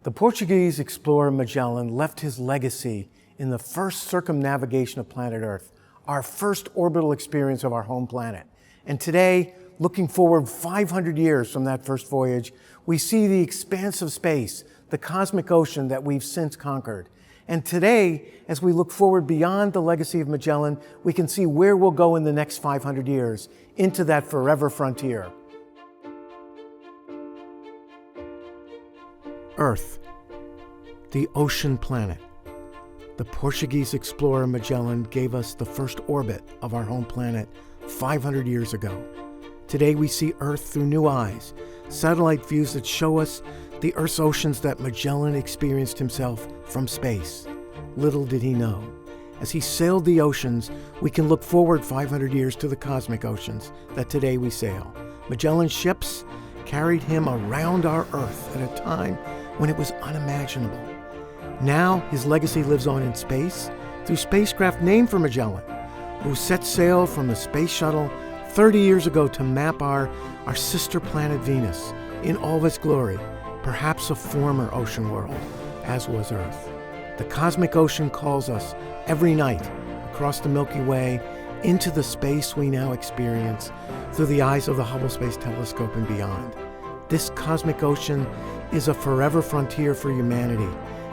The Portuguese explorer Magellan left his legacy in the first circumnavigation of planet Earth, our first orbital experience of our home planet. And today, looking forward 500 years from that first voyage, we see the expanse of space, the cosmic ocean that we've since conquered. And today, as we look forward beyond the legacy of Magellan, we can see where we'll go in the next 500 years, into that forever frontier. Earth, the ocean planet. The Portuguese explorer Magellan gave us the first orbit of our home planet 500 years ago. Today we see Earth through new eyes, satellite views that show us the Earth's oceans that Magellan experienced himself from space. Little did he know. As he sailed the oceans, we can look forward 500 years to the cosmic oceans that today we sail. Magellan's ships carried him around our Earth at a time when it was unimaginable. Now his legacy lives on in space through spacecraft named for Magellan, who set sail from the space shuttle 30 years ago to map our sister planet Venus in all of its glory, perhaps a former ocean world, as was Earth. The cosmic ocean calls us every night across the Milky Way into the space we now experience through the eyes of the Hubble Space Telescope and beyond. This cosmic ocean is a forever frontier for humanity,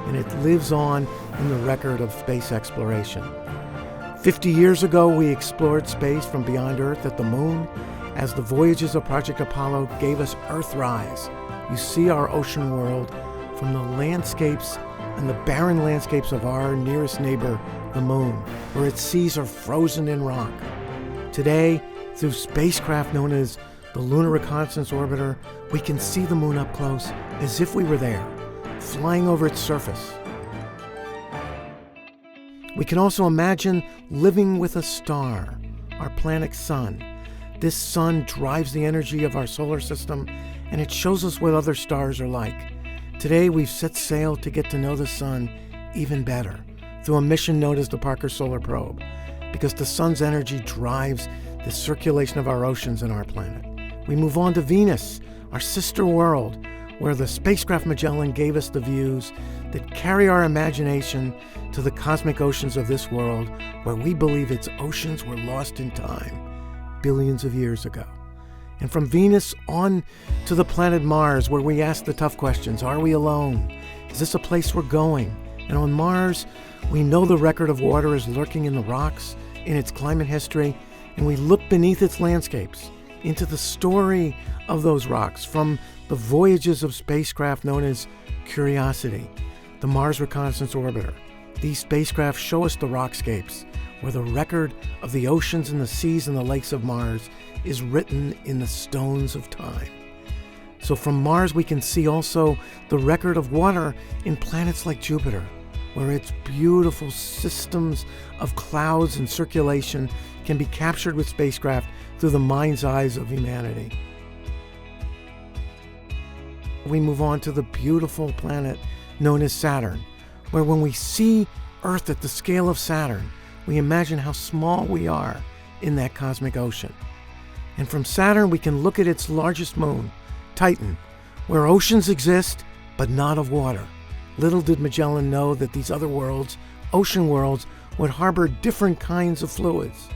and it lives on in the record of space exploration. 50 years ago, we explored space from beyond Earth at the Moon, as the voyages of Project Apollo gave us Earthrise. You see our ocean world from the landscapes and the barren landscapes of our nearest neighbor, the Moon, where its seas are frozen in rock. Today, through spacecraft known as the Lunar Reconnaissance Orbiter, we can see the Moon up close as if we were there, flying over its surface. We can also imagine living with a star, our planet Sun. This sun drives the energy of our solar system, and it shows us what other stars are like. Today, we've set sail to get to know the sun even better through a mission known as the Parker Solar Probe, because the sun's energy drives the circulation of our oceans and our planet. We move on to Venus, our sister world, where the spacecraft Magellan gave us the views that carry our imagination to the cosmic oceans of this world, where we believe its oceans were lost in time billions of years ago. And from Venus on to the planet Mars, where we ask the tough questions. Are we alone? Is this a place we're going? And on Mars, we know the record of water is lurking in the rocks, in its climate history, and we look beneath its landscapes into the story of those rocks from the voyages of spacecraft known as Curiosity, the Mars Reconnaissance Orbiter. These spacecraft show us the rockscapes, where the record of the oceans and the seas and the lakes of Mars is written in the stones of time. So from Mars we can see also the record of water in planets like Jupiter, where its beautiful systems of clouds and circulation can be captured with spacecraft through the mind's eyes of humanity. We move on to the beautiful planet known as Saturn, where when we see Earth at the scale of Saturn, we imagine how small we are in that cosmic ocean. And from Saturn, we can look at its largest moon, Titan, where oceans exist, but not of water. Little did Magellan know that these other worlds, ocean worlds, would harbor different kinds of fluids.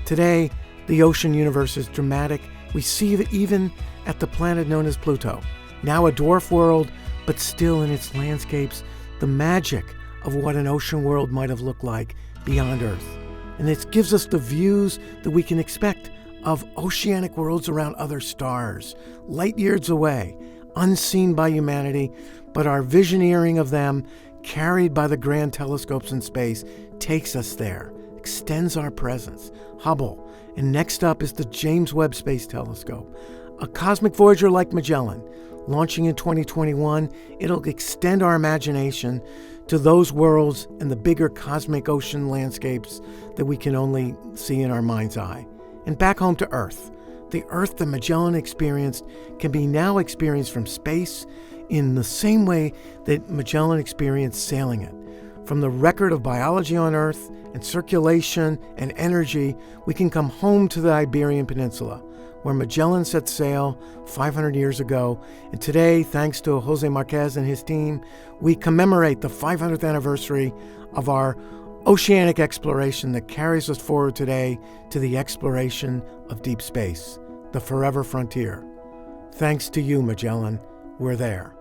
Today, the ocean universe is dramatic. We see it even at the planet known as Pluto, now a dwarf world, but still in its landscapes, the magic of what an ocean world might have looked like beyond Earth. And it gives us the views that we can expect of oceanic worlds around other stars, light years away, unseen by humanity, but our visioneering of them, carried by the grand telescopes in space, takes us there, extends our presence. Hubble, and next up is the James Webb Space Telescope. A cosmic voyager like Magellan, launching in 2021, it'll extend our imagination to those worlds and the bigger cosmic ocean landscapes that we can only see in our mind's eye. And back home to Earth. The Earth that Magellan experienced can be now experienced from space in the same way that Magellan experienced sailing it. From the record of biology on Earth and circulation and energy, we can come home to the Iberian Peninsula, where Magellan set sail 500 years ago. And today, thanks to Jose Marquez and his team, we commemorate the 500th anniversary of our oceanic exploration that carries us forward today to the exploration of deep space, the forever frontier. Thanks to you, Magellan, we're there.